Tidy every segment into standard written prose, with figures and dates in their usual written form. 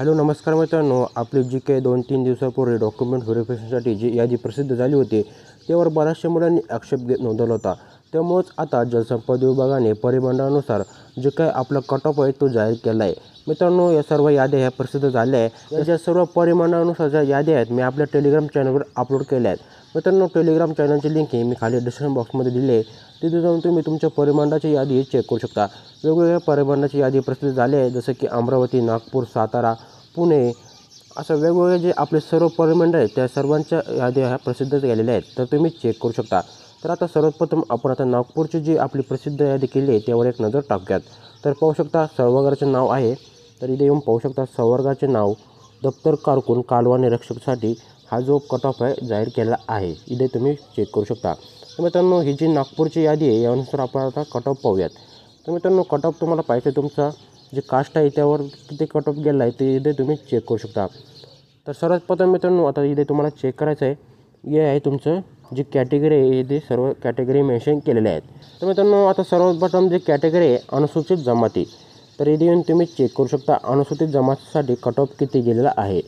Hello नमस्कार मित्रांनो, आपली जी काही 2-3 दिवसापूर्वी डॉक्युमेंट व्हेरिफिकेशनसाठी जी यादी प्रसिद्ध झाली होती त्यावर बऱ्याचशा मुलांनी आक्षेप नोंदवला होता. त्यामुळेच आता जलसंपदा विभागाने परिमंडळानुसार जे काही आपला कट ऑफ आहे तो जाहीर केला आहे. मित्रांनो, या सर्व याद्या ह्या प्रसिद्ध झाल्या आहे. याच्या सर्व परिमंडळानुसार ज्या याद्या आहेत मी आपल्या टेलिग्राम चॅनलवर अपलोड केल्या आहेत. मित्रांनो, टेलिग्राम चॅनलची लिंक मी खाली डिस्क्रिप्शन बॉक्समध्ये दिली आहे. तिथे जाऊन तुम्ही तुमच्या परिमंडळाची यादी चेक करू शकता. वेगवेगळ्या परिमंडळाची यादी प्रसिद्ध झाली आहे, जसं की अमरावती, नागपूर, सातारा, पुणे, असं वेगवेगळे जे आपले सर्व परिमंडळ आहेत त्या सर्वांच्या याद्या ह्या प्रसिद्ध झालेल्या आहेत, तर तुम्ही चेक करू शकता. तर आता सर्वप्रथम आपण आता नागपूरची जी आपली प्रसिद्ध यादी केली आहे त्यावर एक नजर टाकूयात. तर पाहू शकता संवर्गाचे नाव आहे. तर इथे येऊन पाहू शकता संवर्गाचे नाव दप्तर कारकून कालवा निरीक्षकसाठी हा जो कट ऑफ आहे जाहीर केला आहे. इथे तुम्ही चेक करू शकता. तर मित्रांनो, ही जी नागपूरची यादी आहे यानुसार आपण आता कट ऑफ पाहूयात. तर मित्रांनो, कट ऑफ तुम्हाला पाहिजे तुमचा जे कास्ट आहे त्यावर किती कट ऑफ गेला आहे ते इथे तुम्ही चेक करू शकता. तर सर्वात प्रथम मित्रांनो, आता इथे तुम्हाला चेक करायचं आहे. हे आहे तुमचं जी कॅटेगरी आहे, इथे सर्व कॅटेगरी मेन्शन केलेल्या आहेत. तर मित्रांनो, आता सर्वात प्रथम जी कॅटेगरी आहे अनुसूचित जमाती, तर इथे येऊन तुम्ही चेक करू शकता अनुसूचित जमातीसाठी कट ऑफ किती गेलेला आहे.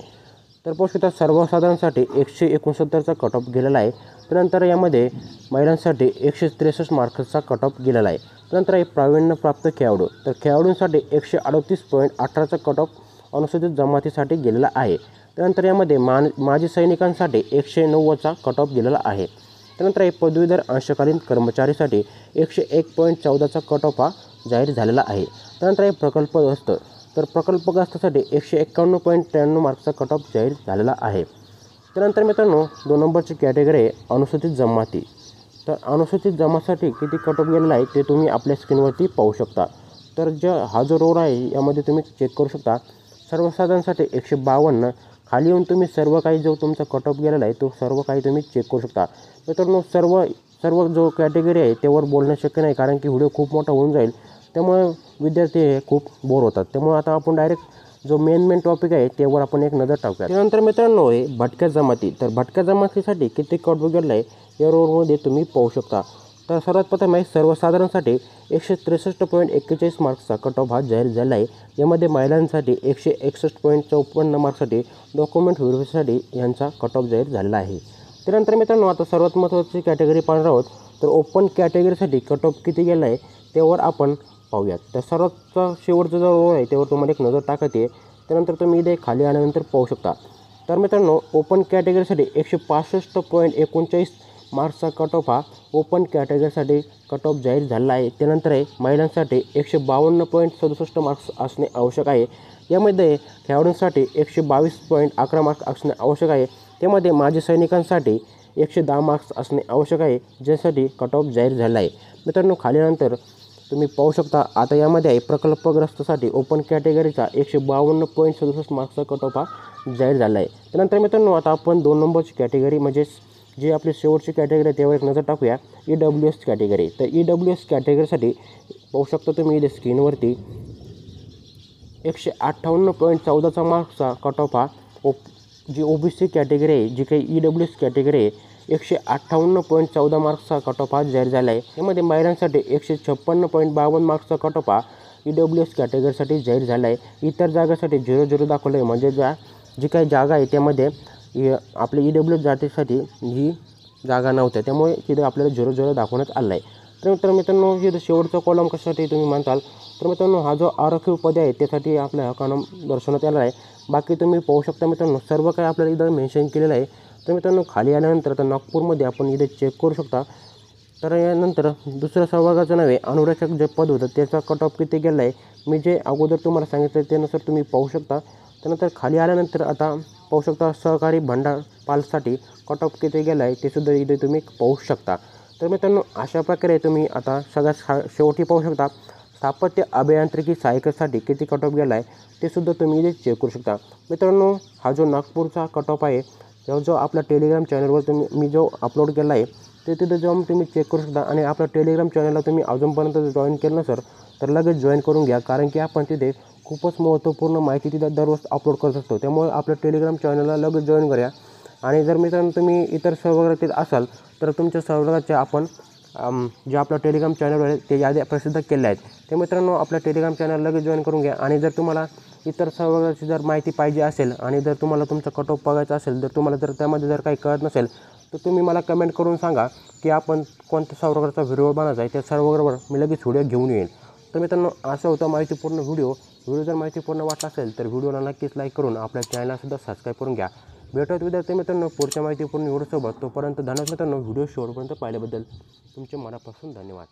तर पाहू शकता सर्वसाधारणसाठी 169चा कट ऑफ गेलेला आहे. त्यानंतर यामध्ये महिलांसाठी 163 मार्क्सचा कट ऑफ गेलेला आहे. त्यानंतर आहे प्रावीण्यप्राप्त खेळाडू, तर खेळाडूंसाठी 138.18चा कट ऑफ अनुसूचित जमातीसाठी गेलेला आहे. त्यानंतर यामध्ये माजी सैनिकांसाठी 190चा कट ऑफ गेलेला आहे. त्यानंतर आहे पदवीधर अंशकालीन कर्मचारीसाठी 101.14चा कट ऑफ हा जाहीर झालेला आहे. त्यानंतर आहे प्रकल्पग्रस्त, तर प्रकल्पग्रस्तासाठी 151.93 मार्क्सचा कट ऑफ जाहीर झालेला आहे. त्यानंतर मित्रांनो, 2 नंबरची कॅटेगरी आहे अनुसूचित जमाती. तर अनुसूचित जमातीसाठी किती कट ऑफ गेलेला आहे ते तुम्ही आपल्या स्क्रीनवरती पाहू शकता. तर हा जो रोड आहे यामध्ये तुम्ही चेक करू शकता. सर्वसाधारणसाठी 152. खाली येऊन तुम्ही सर्व काही जो तुमचा कट ऑफ गेलेला आहे तो सर्व काही तुम्ही चेक करू शकता. मित्रांनो, सर्व जो कॅटेगरी आहे त्यावर बोलणं शक्य नाही, कारण की व्हिडिओ खूप मोठा होऊन जाईल. त्यामुळे विद्यार्थी हे खूप बोर होतात. त्यामुळे आता आपण डायरेक्ट जो मेन टॉपिक आहे त्यावर आपण एक नजर टाकूया. त्यानंतर मित्रांनो आहे भटक्या जमाती. तर भटक्या जमातीसाठी किती कट ऑफ गेला आहे या रोडमध्ये तुम्ही पाहू शकता. तर सर्वात प्रथम आहे सर्वसाधारणसाठी 163.41 मार्क्सचा कट ऑफ हा जाहीर झाला आहे. यामध्ये महिलांसाठी 161.54 मार्क्ससाठी डॉक्युमेंट व्हेरिफिकेशनसाठी यांचा कट ऑफ जाहीर झालेला आहे. त्यानंतर मित्रांनो, आता सर्वात महत्त्वाची कॅटेगरी पाहणार आहोत. तर ओपन कॅटेगरीसाठी कट ऑफ किती गेला आहे त्यावर आपण पाहूयात. तर सर्वात शेवटचा जो रोड आहे त्यावर तुम्हाला एक नजर टाकायची आहे. त्यानंतर तुम्ही इथे खाली आल्यानंतर पाहू शकता. तर मित्रांनो, ओपन कॅटेगरीसाठी 165.39 मार्क्सचा कट ऑफ हा ओपन कॅटेगरीसाठी कट ऑफ जाहीर झाला आहे. त्यानंतर आहे महिलांसाठी 152.67 मार्क्स असणे आवश्यक आहे. यामध्ये खेळाडूंसाठी 122.11 मार्क्स असणे आवश्यक आहे. त्यामध्ये माजी सैनिकांसाठी 110 मार्क्स असणे आवश्यक आहे, ज्यासाठी कट ऑफ जाहीर झाला आहे. मित्रांनो, खालीनंतर तुम्ही पाहू शकता. आता यामध्ये आहे प्रकल्पग्रस्तासाठी ओपन कॅटेगरीचा 152.67 मार्क्सचा कट ऑफ हा जाहीर झाला आहे. त्यानंतर मित्रांनो, आता आपण 2 नंबरची कॅटेगरी म्हणजे जी आपली शेवटची कॅटेगरी आहे त्यावर एक नजर टाकूया. EWS category. तर EWS कॅटेगरीसाठी पाहू शकता तुम्ही इथे स्क्रीनवरती 158.14चा मार्क्सचा कट ऑफ हा जी OBC कॅटेगरी आहे, जी काही EWS कॅटेगरी आहे, 158.14 मार्क्सचा कट ऑफ हा जाहीर झाला आहे. यामध्ये महिलांसाठी 156.52 मार्क्सचा कट ऑफ हा EWS कॅटेगरीसाठी जाहीर झाला आहे. इतर जागासाठी 0-0 दाखवलं आहे, म्हणजे जी काही जागा आहे त्यामध्ये आपल्या EWS जातीसाठी ही जागा नव्हत्या, त्यामुळे तिथे आपल्याला 0-0 दाखवण्यात आलं आहे. तर मित्रांनो, हे शेवटचा कॉलम कशासाठी तुम्ही म्हणताल, तर मित्रांनो हा जो आरक्षित पद आहे त्यासाठी आपल्या हा कॉलम दर्शवण्यात आला आहे. बाकी तुम्ही पाहू शकता मित्रांनो, सर्व काही आपल्याला इथं मेन्शन केलेलं आहे. तर मित्रांनो, खाली आल्यानंतर आता नागपूरमध्ये आपण इथे चेक करू शकता. तर यानंतर दुसऱ्या संवर्गाचं नाव आहे अनुरक्षक जे पद होतं त्याचा कट ऑफ किती गेला आहे मी जे अगोदर तुम्हाला सांगितलं त्यानुसार तुम्ही पाहू शकता. त्यानंतर खाली आल्यानंतर आता पाहू शकता सहकारी भांडारपालसाठी कट ऑफ किती गेला आहे ते सुद्धा इथे तुम्ही पाहू शकता. तर मित्रांनो, अशा प्रकारे तुम्ही आता सगळ्यात शेवटी पाहू शकता स्थापत्य अभियांत्रिकी सहाय्यकासाठी किती कट ऑफ गेला आहे ते सुद्धा तुम्ही इथे चेक करू शकता. मित्रांनो, हा जो नागपूरचा कट ऑफ आहे जो आपल्या टेलिग्राम चॅनलवर मी जो अपलोड केला आहे ते तिथे जाऊन तुम्ही चेक करू शकता. आणि आपल्या टेलिग्राम चॅनलला तुम्ही अजूनपर्यंत जॉईन केलं नसेल तर लगेच जॉईन करून घ्या, कारण की आपण तिथे खूपच महत्त्वपूर्ण माहिती तिथे दररोज अपलोड करत असतो. त्यामुळे आपल्या टेलिग्राम चॅनलला लगेच जॉईन करा. आणि जर मित्रांनो तुम्ही इतर संवर्गातील असाल तर तुमच्या संवर्गाचे आपण जे आपलं टेलिग्राम चॅनल आहे ते याद्या प्रसिद्ध केल्या आहेत. ते मित्रांनो आपल्या टेलिग्राम चॅनल लगेच जॉईन करून घ्या. आणि जर तुम्हाला इतर सर्वकाची जर माहिती पाहिजे असेल आणि जर तुम्हाला तुमचा कट ऑफ बघायचा असेल, जर तुम्हाला जर त्यामध्ये जर काही कळत नसेल तर तुम्ही मला कमेंट करून सांगा की आपण कोणत्या सर्वकाचा व्हिडिओ बनवायचा आहे. त्या सर्वबरोबर मी लगेच व्हिडिओ घेऊन येईल. तर मित्रांनो, असं होतं माहितीपूर्ण व्हिडिओ जर माहितीपूर्ण वाटला असेल तर व्हिडिओला नक्कीच लाईक करून आपल्या चॅनलसुद्धा सबस्क्राईब करून घ्या. भेटत विद्यार्थी मित्रांनो पुढच्या माहितीपूर्ण व्हिडिओसोबत. तोपर्यंत धन्यवाद मित्रांनो. व्हिडिओ शेवटपर्यंत पाहिल्याबद्दल तुमचे मनापासून धन्यवाद.